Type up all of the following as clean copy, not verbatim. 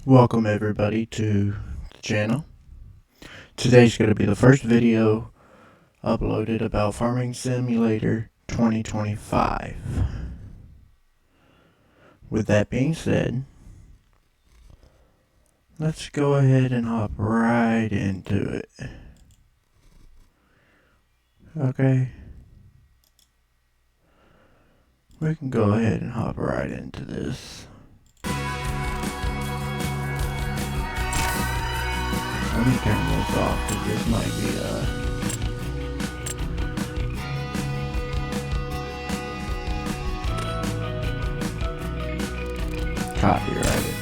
Welcome everybody to the channel. Today's going to be the first video uploaded about Farming Simulator 2025. With that being said, let's go ahead and hop right into it. Okay. We can go ahead and hop right into this. Let me turn this off because this might be copyrighted.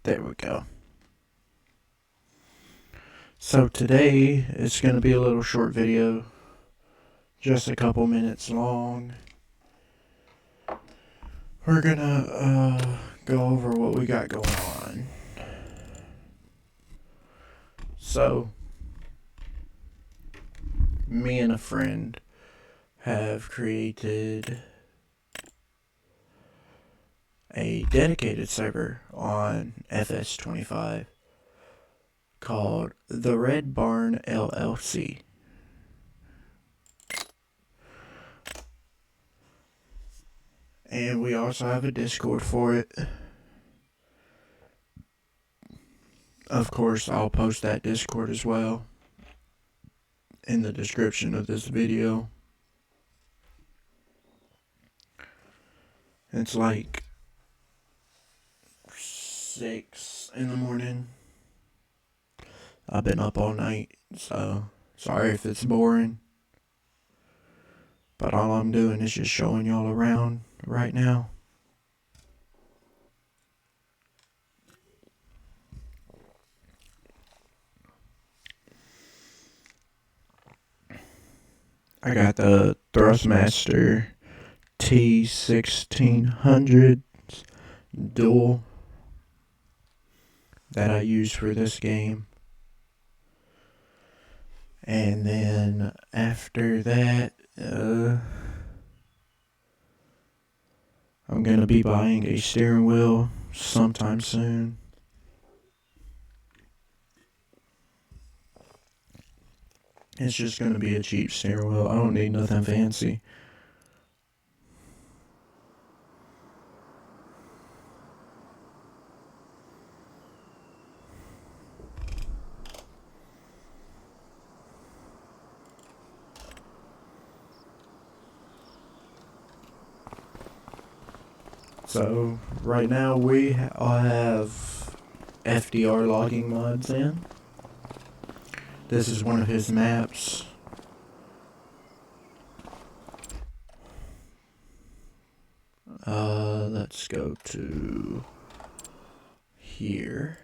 There we go. So today it's going to be a little short video, just a couple minutes long. We're gonna go over what we got going on. So, me and a friend have created a dedicated server on FS25 called The Red Barn LLC. And we also have a Discord for it. Of course, I'll post that Discord as well in the description of this video. It's like 6 in the morning. I've been up all night, so sorry if it's boring. But all I'm doing is just showing y'all around right now. I got the Thrustmaster T1600 dual that I use for this game. And then after that, I'm going to be buying a steering wheel sometime soon. It's just going to be a cheap steering wheel. I don't need nothing fancy. So, right now we have FDR logging mods in. This is one of his maps. Let's go to here.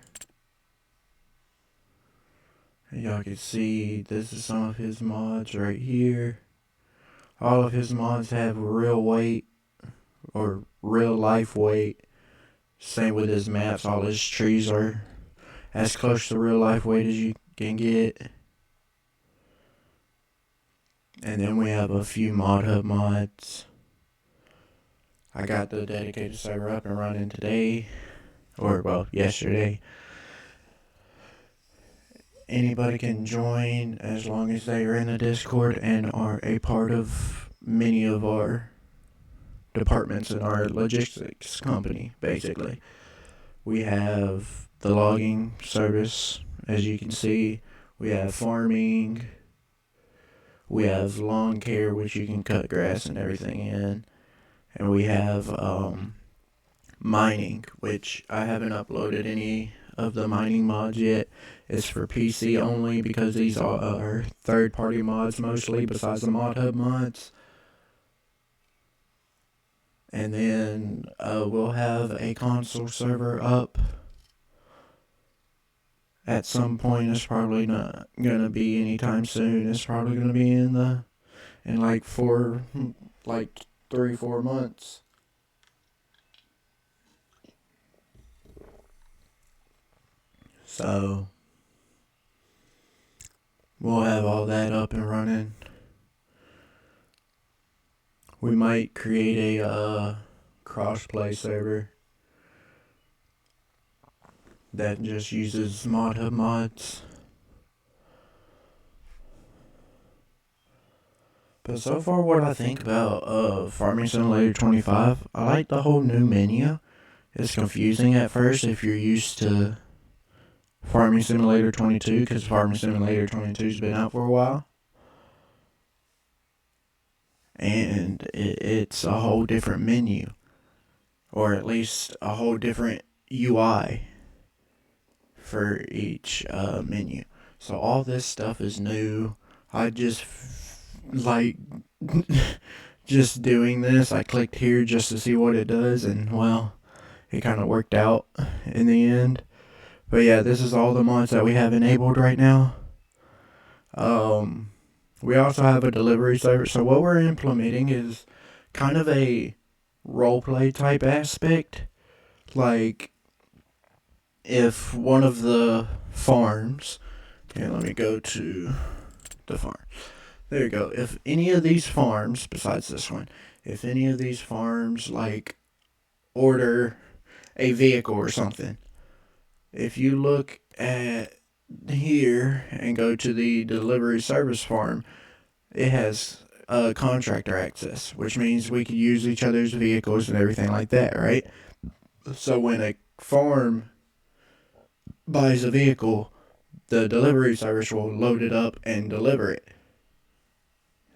Y'all can see this is some of his mods right here. All of his mods have real weight or real life weight. Same with his maps. All his trees are as close to real life weight as you can get. And then we have a few ModHub mods. I got the dedicated server up and running today, or well, yesterday. Anybody can join as long as they are in the Discord and are a part of many of our departments in our logistics company, basically. We have the logging service, as you can see. We have farming. We have lawn care, which you can cut grass and everything in. And we have mining, which I haven't uploaded any of the mining mods yet. It's for PC only because these are third-party mods mostly, besides the ModHub mods. And then we'll have a console server up at some point. It's probably not gonna be anytime soon. It's probably gonna be in like 3-4 months. So we'll have all that up and running. We might create a crossplay server that just uses ModHub mods. But so far, what I think about Farming Simulator 25, I like the whole new menu. It's confusing at first if you're used to Farming Simulator 22, because Farming Simulator 22's been out for a while. And it's a whole different menu, or at least a whole different UI for each menu. So all this stuff is new. I just like just doing this. I clicked here just to see what it does, and well, it kind of worked out in the end. But yeah, this is all the mods that we have enabled right now. We also have a delivery service. So what we're implementing is kind of a roleplay type aspect. Like, if one of the farms, okay, let me go to the farm. There you go. If any of these farms, besides this one, if any of these farms, like, order a vehicle or something, if you look at here and go to the delivery service farm, it has contractor access, which means we can use each other's vehicles and everything like that, right? So when a farm buys a vehicle, the delivery service will load it up and deliver it.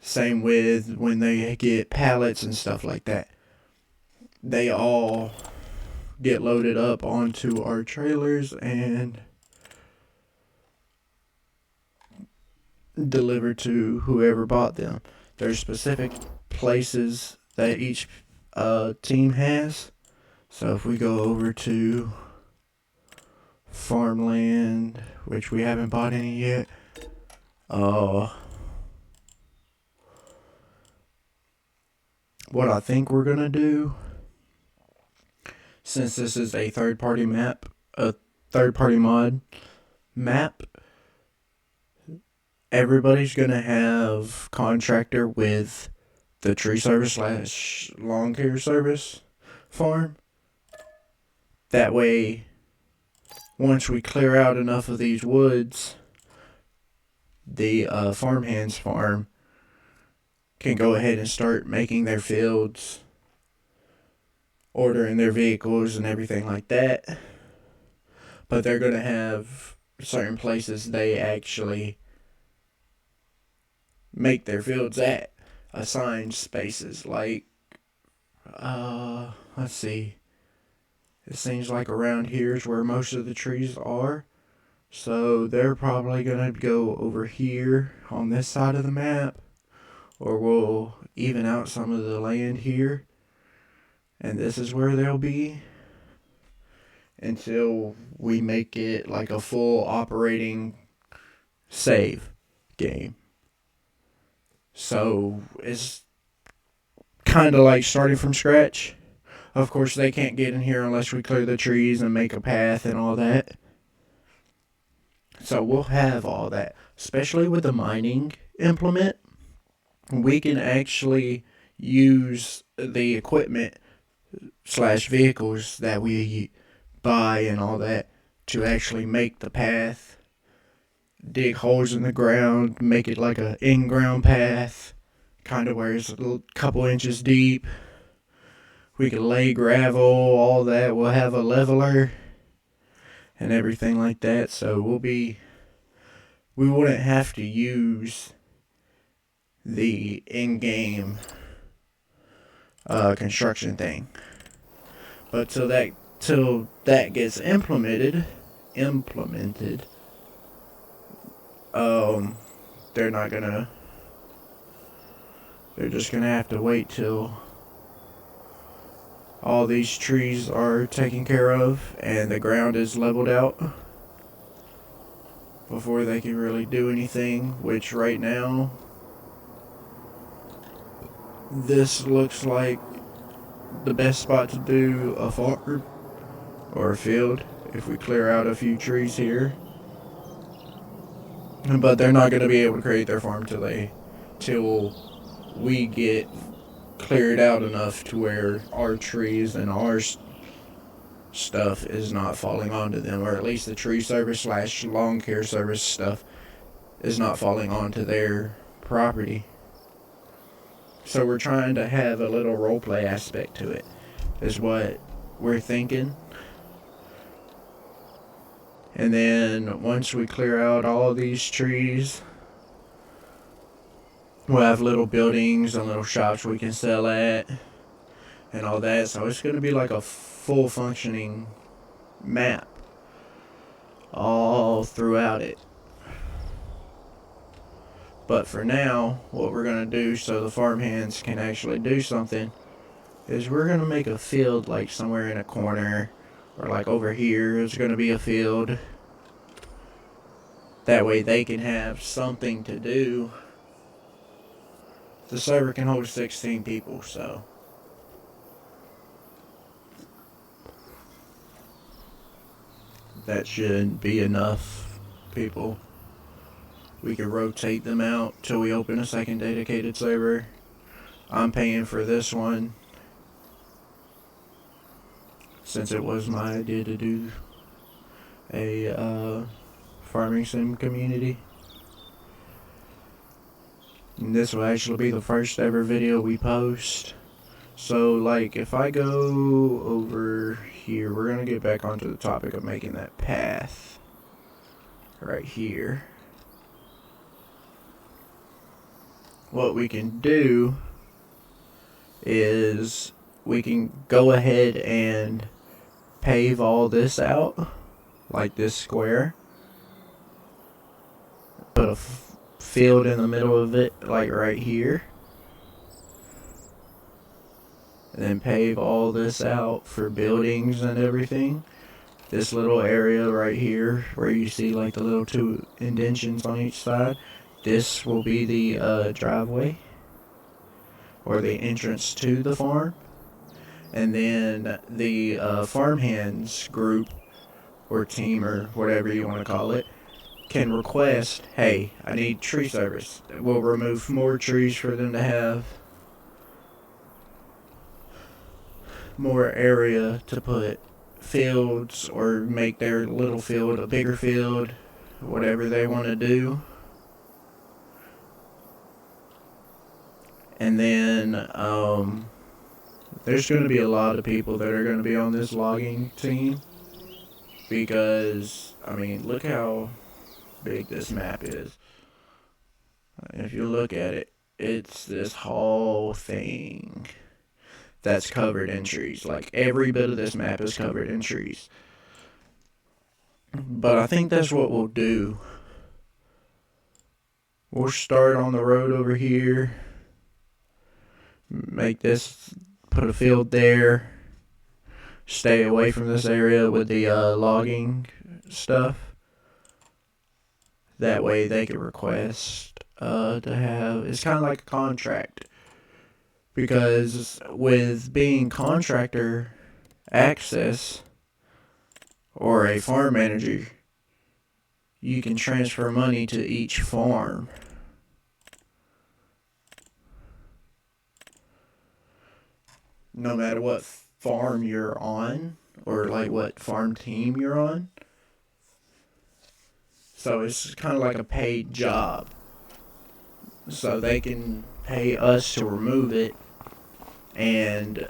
Same with when they get pallets and stuff like that. They all get loaded up onto our trailers and delivered to whoever bought them. There's specific places that each team has. So if we go over to farmland, which we haven't bought any yet, what I think we're gonna do, since this is a third-party mod map, everybody's gonna have contractor with the tree service / lawn care service farm. That way, once we clear out enough of these woods, the farmhands farm can go ahead and start making their fields, ordering their vehicles and everything like that. But they're going to have certain places they actually make their fields at, assigned spaces. Like, let's see. It seems like around here is where most of the trees are. So they're probably going to go over here on this side of the map. Or we'll even out some of the land here. And this is where they'll be until we make it like a full operating save game. So it's kind of like starting from scratch. Of course, they can't get in here unless we clear the trees and make a path and all that. So we'll have all that. Especially with the mining implement, we can actually use the equipment / vehicles that we buy and all that to actually make the path, dig holes in the ground, make it like a in-ground path, kind of where it's a couple inches deep. We can lay gravel, all that. We'll have a leveler and everything like that. So we wouldn't have to use the in-game construction thing. But till that gets implemented, they're just gonna have to wait till all these trees are taken care of and the ground is leveled out before they can really do anything, which right now this looks like the best spot to do a farm or a field if we clear out a few trees here. But they're not going to be able to create their farm till we get cleared out enough to where our trees and our stuff is not falling onto them, or at least the tree service / lawn care service stuff is not falling onto their property. So we're trying to have a little roleplay aspect to it, is what we're thinking. And then once we clear out all these trees, we'll have little buildings and little shops we can sell at and all that. So it's going to be like a full functioning map all throughout it. But for now, what we're going to do so the farmhands can actually do something is we're going to make a field like somewhere in a corner, or like over here is going to be a field. That way they can have something to do. The server can hold 16 people, so that should be enough people. We can rotate them out till we open a second dedicated server. I'm paying for this one, since it was my idea to do a farming sim community. And this will actually be the first ever video we post. So like if I go over here, we're going to get back onto the topic of making that path right here. What we can do is we can go ahead and pave all this out, like this square. Put a field in the middle of it, like right here. And then pave all this out for buildings and everything. This little area right here, where you see like the little 2 indentions on each side, this will be the driveway, or the entrance to the farm. And then the farmhands group, or team, or whatever you want to call it, can request, hey, I need tree service. We'll remove more trees for them to have more area to put fields, or make their little field a bigger field, whatever they want to do. And then there's going to be a lot of people that are going to be on this logging team, because I mean, look how big this map is. If you look at it, it's this whole thing that's covered in trees. Like every bit of this map is covered in trees. But I think that's what we'll do. We'll start on the road over here, make this, put a field there, stay away from this area with the logging stuff. That way they can request to have, it's kind of like a contract. Because with being contractor access or a farm manager, you can transfer money to each farm. No matter what farm you're on, or like what farm team you're on. So it's kind of like a paid job. So they can pay us to remove it. And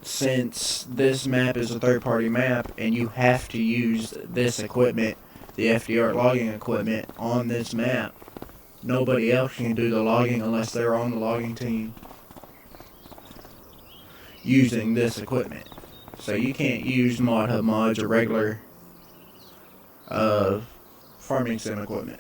since this map is a third-party map, and you have to use this equipment, the FDR logging equipment, on this map, nobody else can do the logging unless they're on the logging team using this equipment. So you can't use ModHub mods or regular farming sim equipment.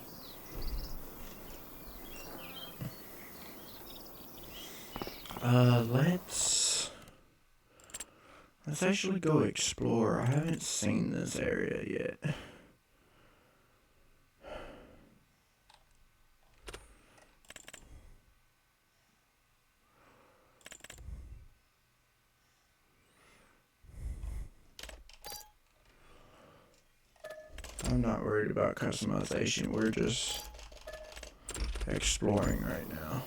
Let's actually go explore. I haven't seen this area yet. I'm not worried about customization. We're just exploring right now.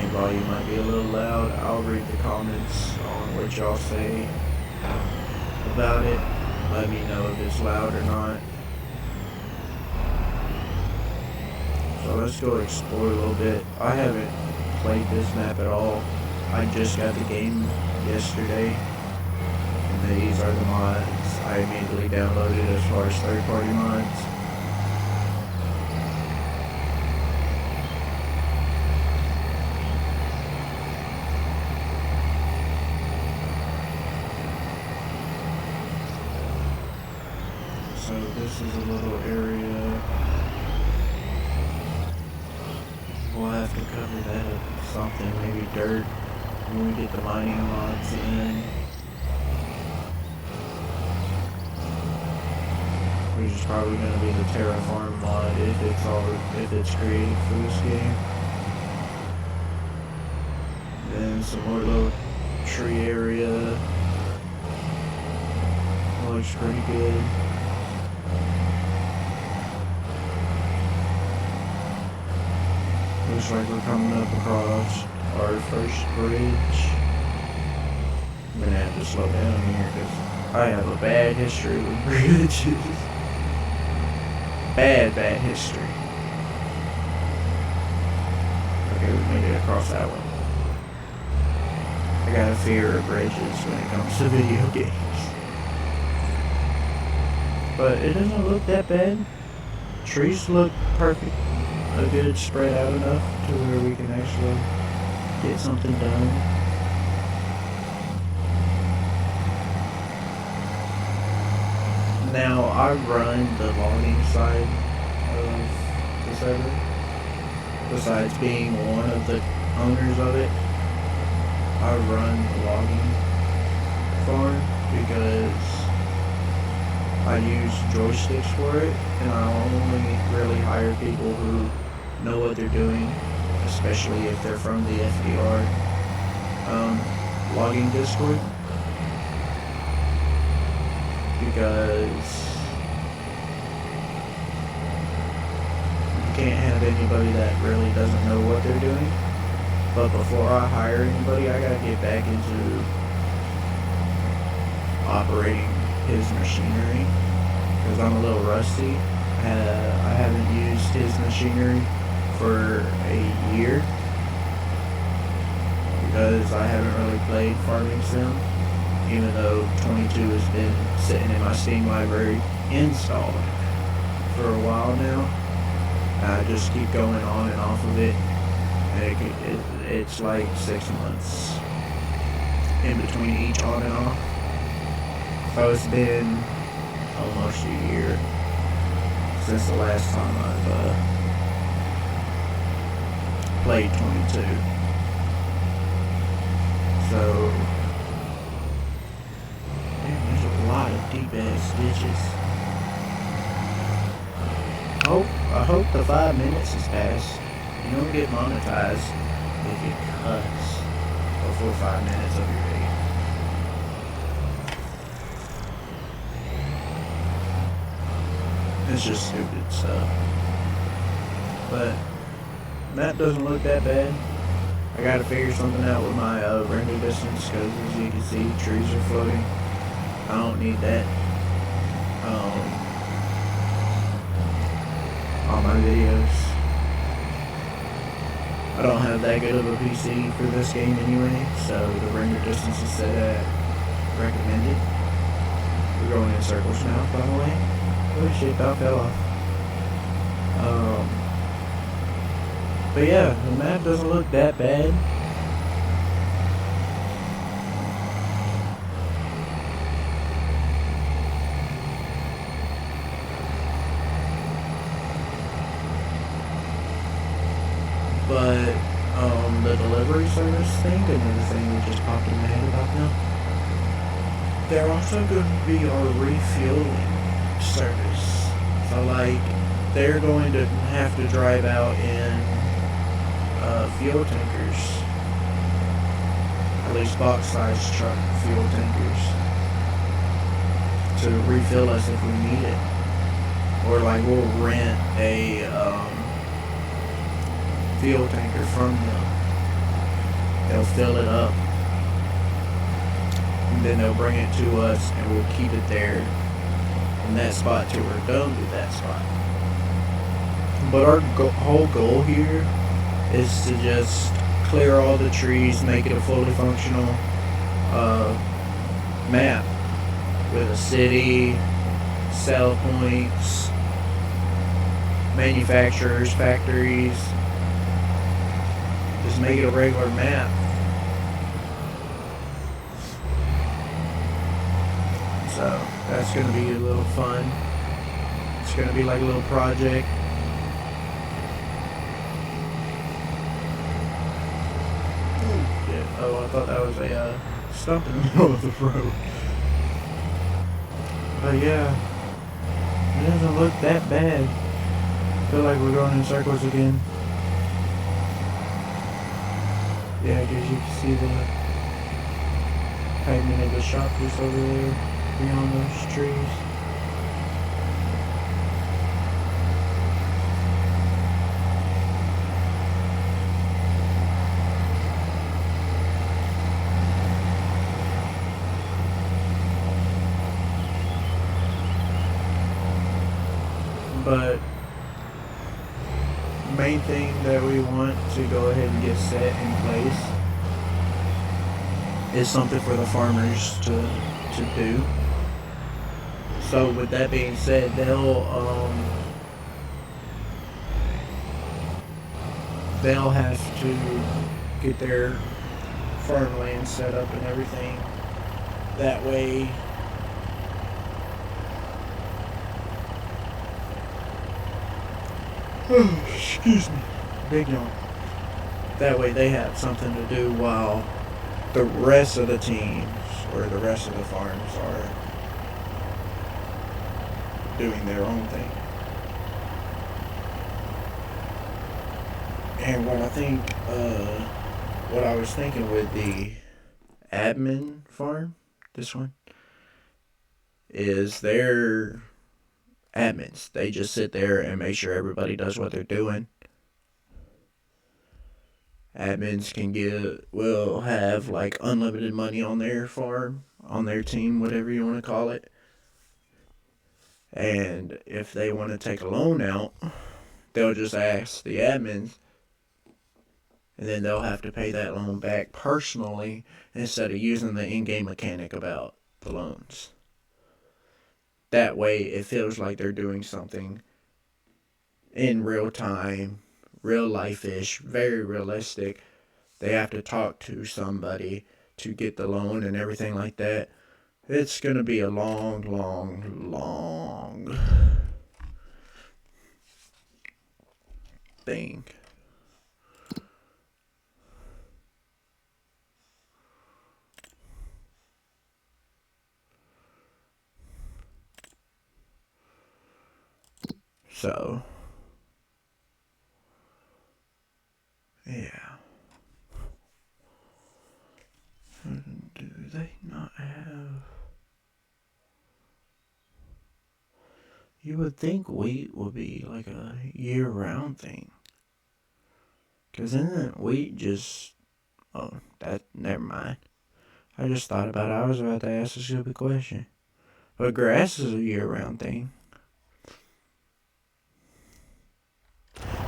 game volume might be a little loud. I'll read the comments on what y'all say about it. Let me know if it's loud or not. So let's go explore a little bit. I haven't played this map at all. I just got the game yesterday. And these are the mods I immediately downloaded as far as third-party mods. So this is a little area. We'll have to cover that up with something, maybe dirt, when we get the mining mods in. Which is probably going to be the Terraform mod if it's created for this game. Then some more little tree area. Looks pretty good. Looks like we're coming up across our first bridge. I'm gonna have to slow down here because I have a bad history with bridges. Bad history. Okay, we made it across that one. I got a fear of bridges when it comes to video games. But it doesn't look that bad. Trees look perfect. A good spread out enough to where we can actually get something done. Now I run the logging side of the server. Besides being one of the owners of it, I run the logging farm because I use joysticks for it, and I only really hire people who know what they're doing, especially if they're from the FDR logging Discord, because you can't have anybody that really doesn't know what they're doing. But before I hire anybody, I gotta get back into operating his machinery, because I'm a little rusty. I haven't used his machinery for a year because I haven't really played Farming Sim, even though 22 has been sitting in my Steam library installed for a while now. I just keep going on and off of it, and it's like 6 months in between each on and off. So it's been almost a year since the last time I've played 22. So, man, there's a lot of deep ass ditches. I hope the 5 minutes has passed. You don't get monetized if it cuts before 5 minutes of your video. It's just stupid stuff. But map doesn't look that bad. I gotta figure something out with my render distance, because as you can see, trees are floating. I don't need that on my videos. I don't have that good of a PC for this game anyway, so the render distance is set at recommended. We're going in circles now, by the way. Oh shit, that fell off. But yeah, the map doesn't look that bad. But the delivery service thing, another thing that just popped in my head about them. They're also going to be our refueling service. So like, they're going to have to drive out in fuel tankers, at least box-sized truck fuel tankers, to refill us if we need it. Or like, we'll rent a fuel tanker from them They'll fill it up, and then they'll bring it to us, and we'll keep it there in that spot till we're done with that spot. But our whole goal here is to just clear all the trees, make it a fully functional map with a city, sell points, manufacturers, factories. Just make it a regular map. So that's going to be a little fun. It's going to be like a little project. Yeah. Oh, I thought that was a stump in the middle of the road. But yeah, it doesn't look that bad. I feel like we're going in circles again. Yeah, I guess you can see the pavement of the shop just over there beyond those trees. But main thing that we want to go ahead and get set in place is something for the farmers to do. So with that being said, they'll have to get their farmland set up and everything. That way excuse me, big yawn. That way they have something to do while the rest of the teams or the rest of the farms are doing their own thing. And what I was thinking with the admin farm, this one, is they're admins. They just sit there and make sure everybody does what they're doing. Admins will have like unlimited money on their farm, on their team, whatever you want to call it. And if they want to take a loan out, they'll just ask the admins, and then they'll have to pay that loan back personally instead of using the in-game mechanic about the loans. That way it feels like they're doing something in real time, real life-ish, very realistic. They have to talk to somebody to get the loan and everything like that. It's going to be a long thing. So, yeah. Do they not have... You would think wheat would be like a year-round thing. Because isn't wheat just... Oh, never mind. I just thought about it. I was about to ask a stupid question. But grass is a year-round thing.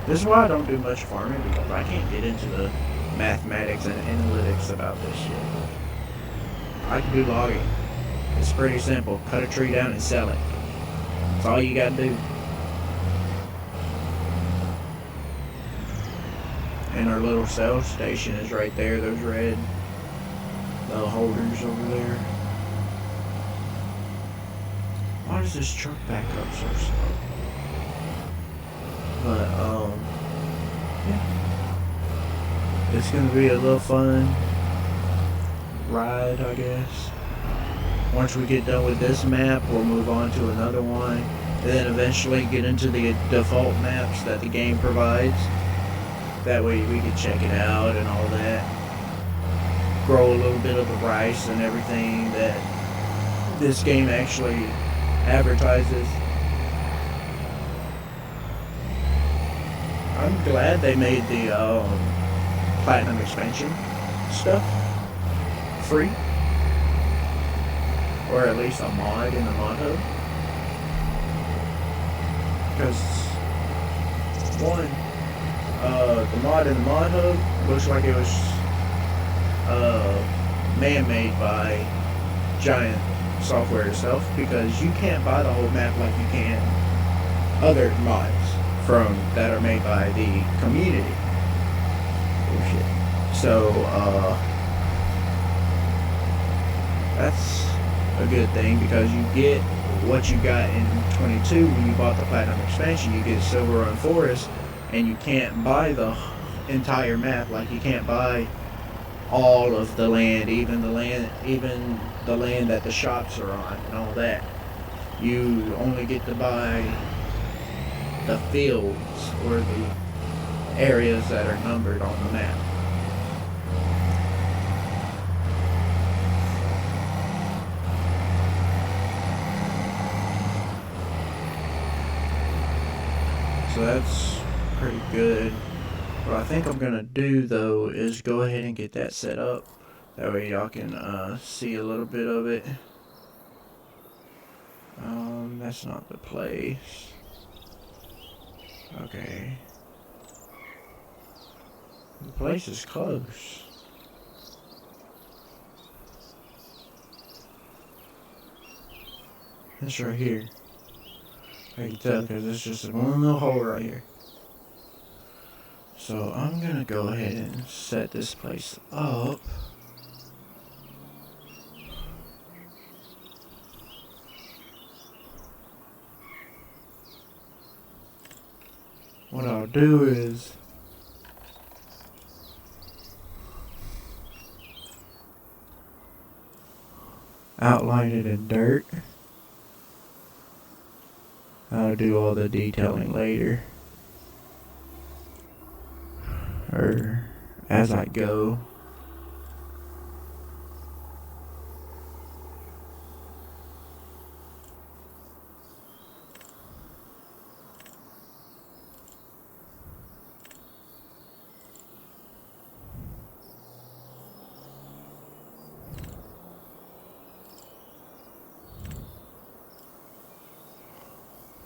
This is why I don't do much farming, because I can't get into the mathematics and analytics about this shit. I can do logging. It's pretty simple. Cut a tree down and sell it. That's all you gotta do. And our little sales station is right there, those red holders over there. Why does this truck back up so slow? But, yeah. It's gonna be a little fun ride, I guess. Once we get done with this map, we'll move on to another one, and then eventually get into the default maps that the game provides. That way we can check it out and all that. Grow a little bit of the rice and everything that this game actually advertises. I'm glad they made the Platinum expansion. stuff free, or at least a mod in the mod hub. Because one, the mod in the mod hub looks like it was man-made by Giant Software itself, because you can't buy the whole map like you can other mods from that are made by the community. Oh shit. So that's a good thing, because you get what you got in 22 when you bought the Platinum expansion. You get Silver Run Forest, and you can't buy the entire map. Like, you can't buy all of the land, even the land that the shops are on and all that. You only get to buy the fields or the areas that are numbered on the map. So that's pretty good. What I think I'm gonna do though is go ahead and get that set up. That way y'all can see a little bit of it. That's not the place. Okay. The place is close. It's right here. I can tell because it's just one little hole right here. So I'm gonna go ahead and set this place up. What I'll do is outline it in dirt. I'll do all the detailing later, or as I go.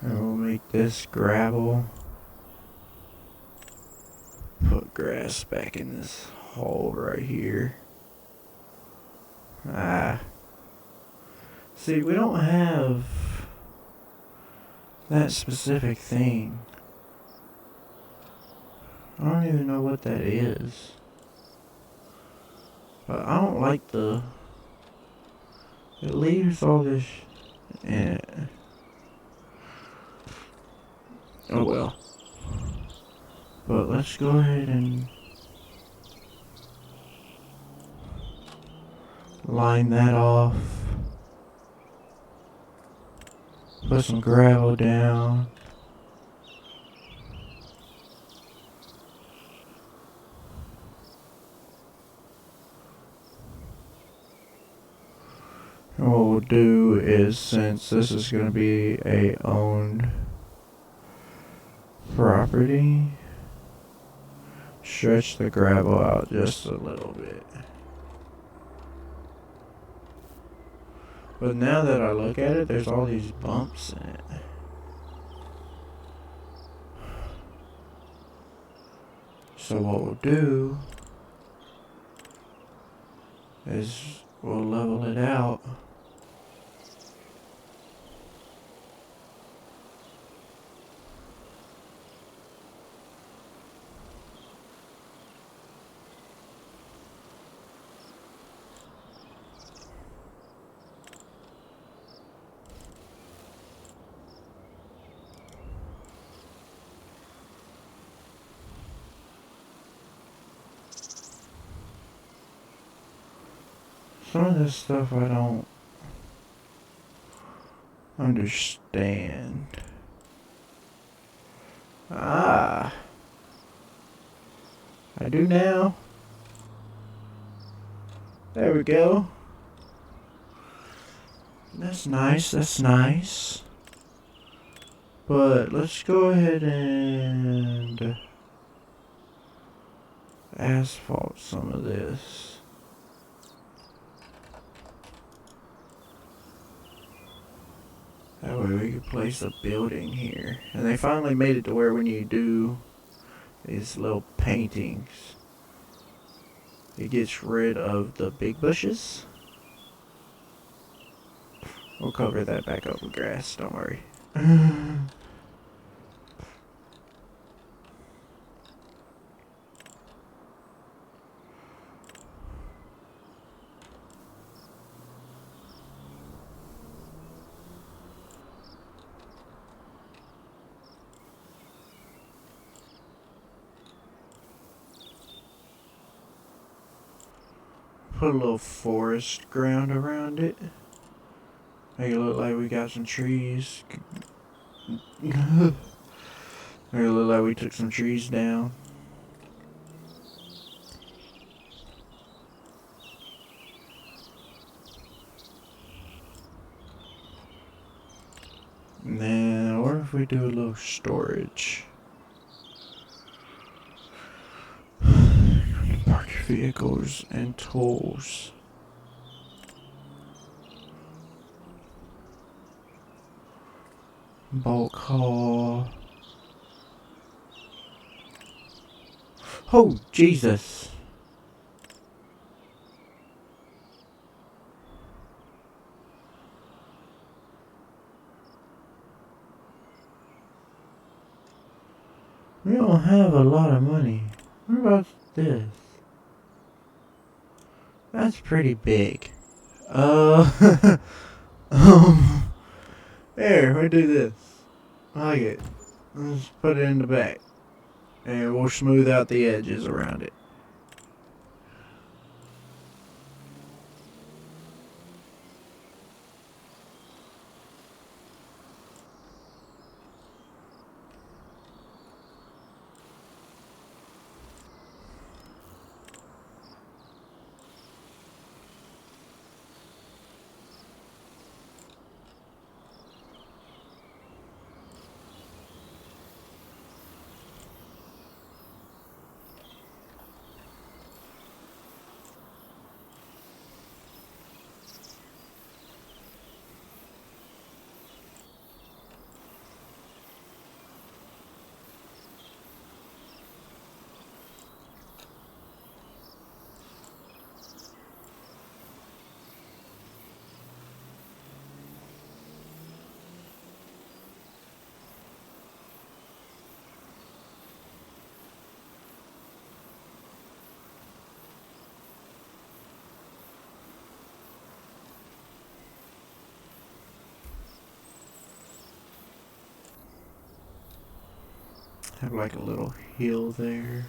And we'll make this gravel. Put grass back in this hole right here. See, we don't have that specific thing. I don't even know what that is. But I don't like it leaves all this in it. Oh well. But let's go ahead and line that off. Put some gravel down. And what we'll do is, since this is going to be a owned property, stretch the gravel out just a little bit. But now that I look at it, there's all these bumps in it. So what we'll do is we'll level it out. Some of this stuff I don't understand. I do now. There we go. That's nice, that's nice. But let's go ahead and asphalt some of this. That way we could place a building here. And they finally made it to where when you do these little paintings, it gets rid of the big bushes. We'll cover that back up with grass, don't worry. Put a little forest ground around it. Make it look like we got some trees. Make it look like we took some trees down. And then, what if we do a little storage? Park your vehicles and tools. Bulk haul. Oh, Jesus. We don't have a lot of money. What about this? That's pretty big. Um, there, we do this. I like it. Let's put it in the back. And we'll smooth out the edges around it. Have like a little hill there.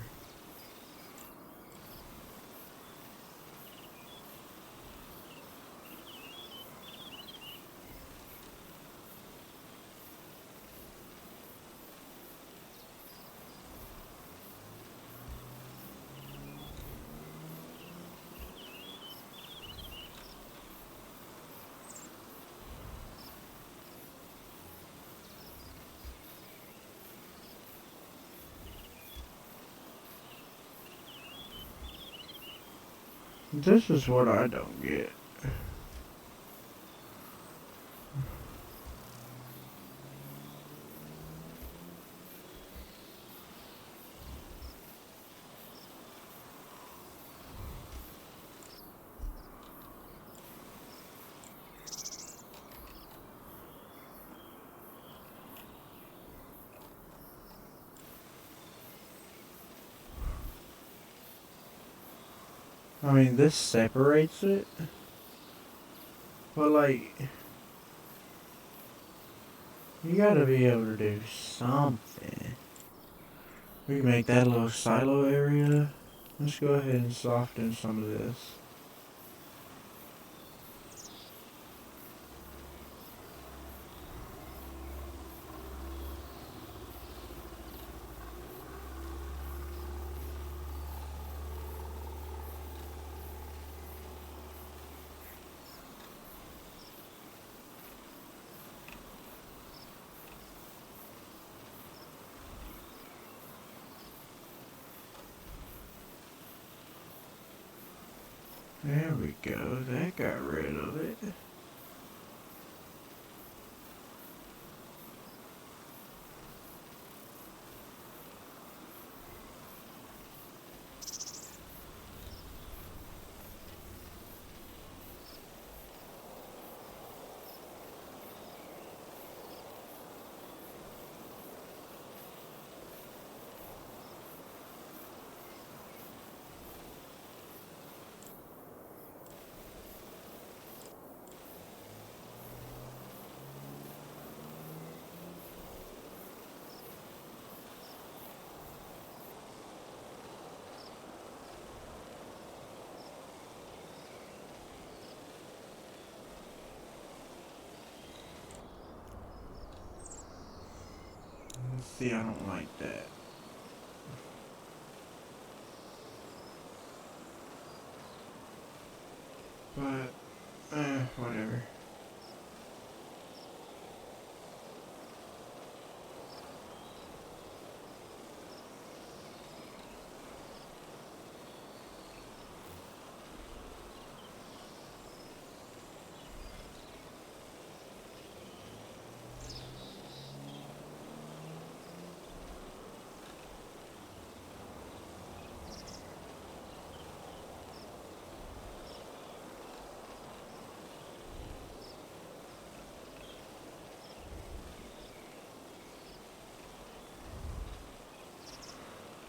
This is what I don't get. I mean, this separates it. But like, you gotta be able to do something. We can make that little silo area. Let's go ahead and soften some of this. There we go. That got rid of it. See, I don't like that. But, whatever.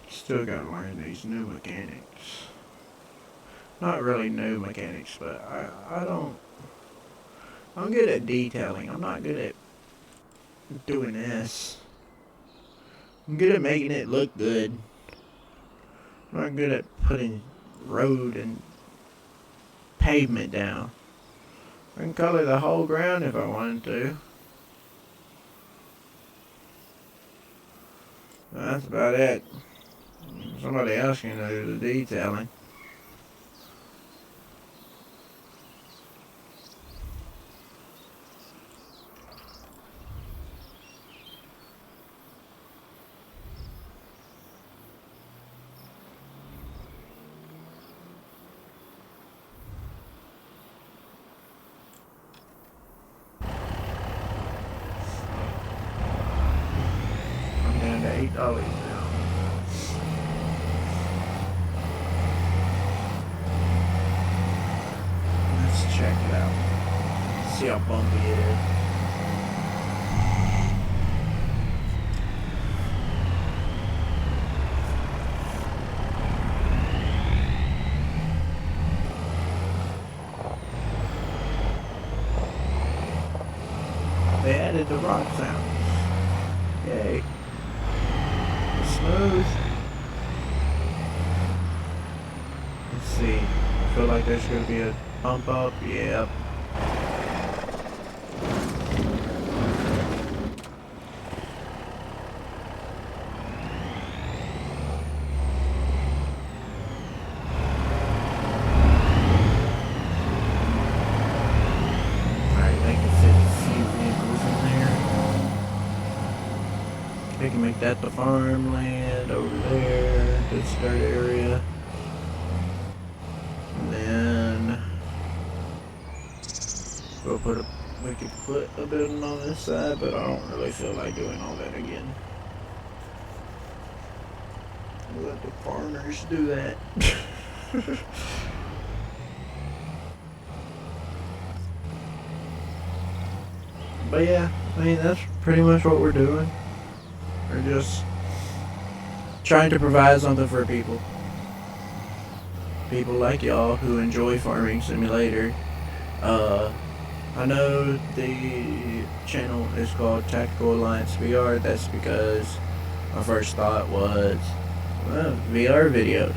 Still gotta learn these new mechanics. Not really new mechanics, but I'm good at detailing. I'm not good at doing this. I'm good at making it look good. I'm not good at putting road and pavement down. I can color the whole ground if I wanted to. That's about it. Somebody else can do the detailing. I'm down to $8 now. Let's check it out. See how bumpy it is. They added the rock sounds. Yay. Smooth. Let's see. I feel like there's gonna be a bump up. Yep. They can make that the farmland over there, this dirt area. And then we could put a building on this side, but I don't really feel like doing all that again. We'll let the farmers do that. But yeah, I mean, that's pretty much what we're doing. We're just trying to provide something for people. People like y'all who enjoy Farming Simulator. I know the channel is called Tactical Alliance VR. That's because my first thought was, well, VR videos.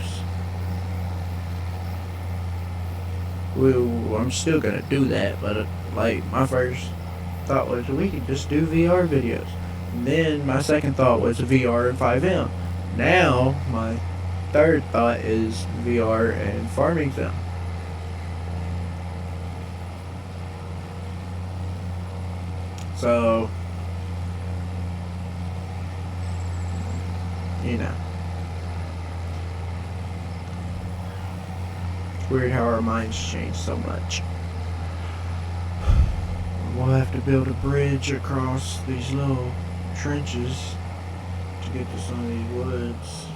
Well, I'm still gonna do that, but like my first thought was we could just do VR videos. And then my second thought was VR and FiveM. Now my third thought is VR and Farming Sim. So, you know. Weird how our minds change so much. We'll have to build a bridge across these little trenches to get to some of these woods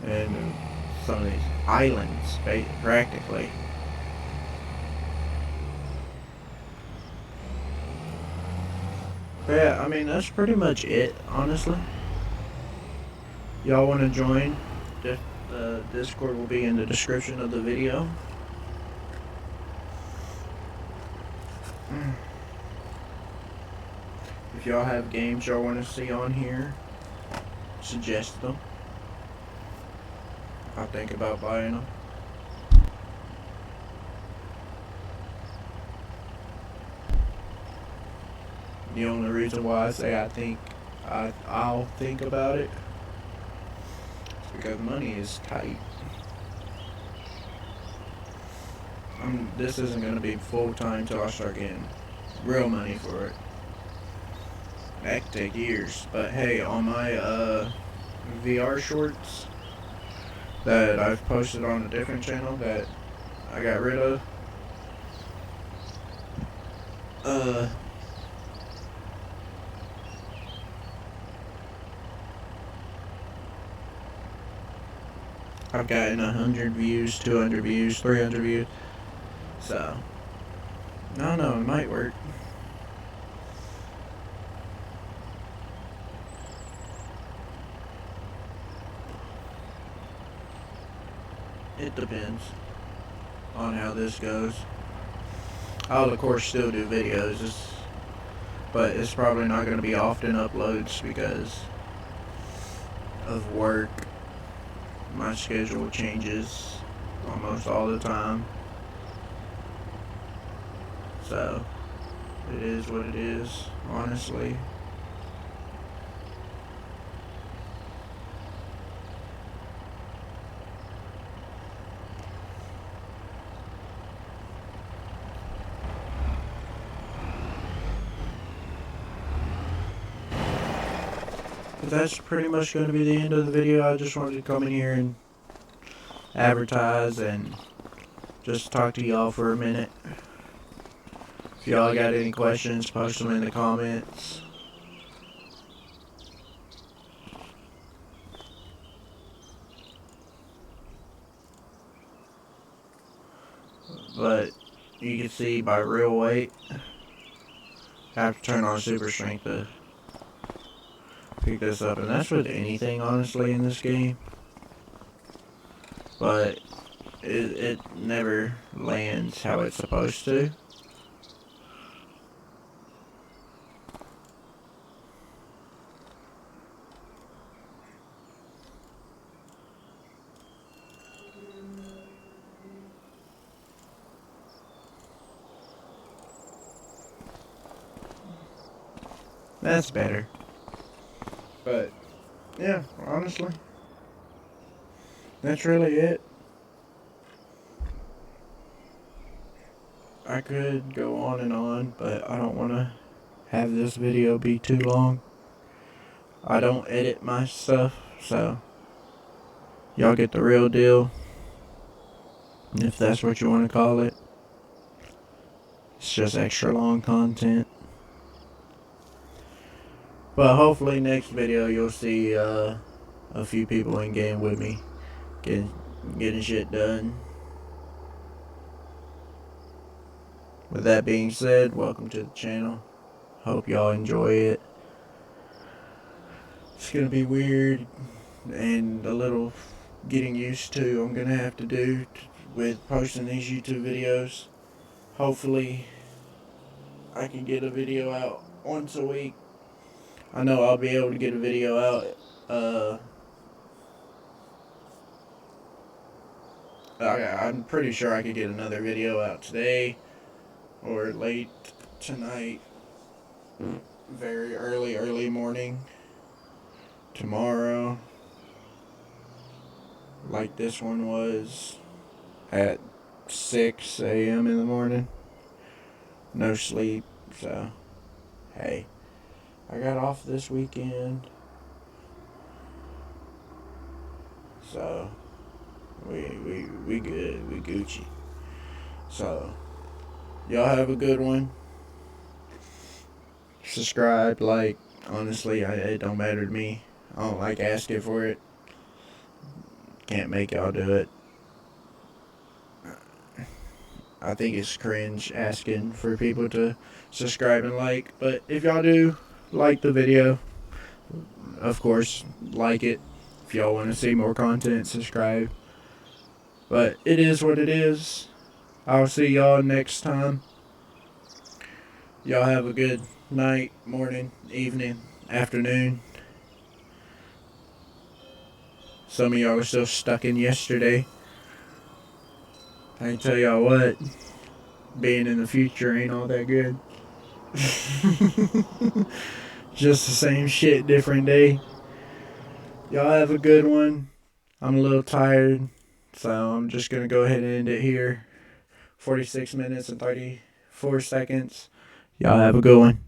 and some of these islands, practically. But yeah, I mean, that's pretty much it, honestly. Y'all want to join? The Discord will be in the description of the video. If y'all have games y'all want to see on here, suggest them. I'll think about buying them. The only reason why I say I'll think about it is because money is tight. This isn't going to be full time till I start getting real money for it. That could take years. But hey, on my VR shorts that I've posted on a different channel that I got rid of, I've gotten 100 views, 200 views, 300 views. So, I don't know, it might work. It depends on how this goes. I'll of course still do videos, but it's probably not going to be often uploads because of work. My schedule changes almost all the time. So, it is what it is, honestly. But that's pretty much going to be the end of the video. I just wanted to come in here and advertise and just talk to y'all for a minute. If y'all got any questions, post them in the comments. But you can see by real weight, I have to turn on super strength to pick this up. And that's with anything, honestly, in this game. But it never lands how it's supposed to. That's better. But, yeah, honestly, that's really it. I could go on, but I don't want to have this video be too long. I don't edit my stuff, so y'all get the real deal, if that's what you want to call it. It's just extra long content. But hopefully next video you'll see a few people in game with me getting shit done. With that being said, welcome to the channel. Hope y'all enjoy it. It's gonna be weird and a little getting used to. I'm gonna have to do with posting these YouTube videos. Hopefully I can get a video out once a week. I know I'll be able to get a video out. I'm pretty sure I could get another video out today or late tonight, very early morning tomorrow, like this one was at 6 a.m. in the morning. No sleep, so hey, I got off this weekend, so We good. We Gucci. So, y'all have a good one. Subscribe, like. Honestly, it don't matter to me. I don't like asking for it. Can't make y'all do it. I think it's cringe asking for people to subscribe and like. But if y'all do like the video, of course, like it. If y'all want to see more content, subscribe. But it is what it is. I'll see y'all next time. Y'all have a good night, morning, evening, afternoon. Some of y'all are still stuck in yesterday. I can tell y'all what, being in the future ain't all that good. Just the same shit, different day. Y'all have a good one. I'm a little tired, so I'm just going to go ahead and end it here. 46 minutes and 34 seconds. Y'all have a good one.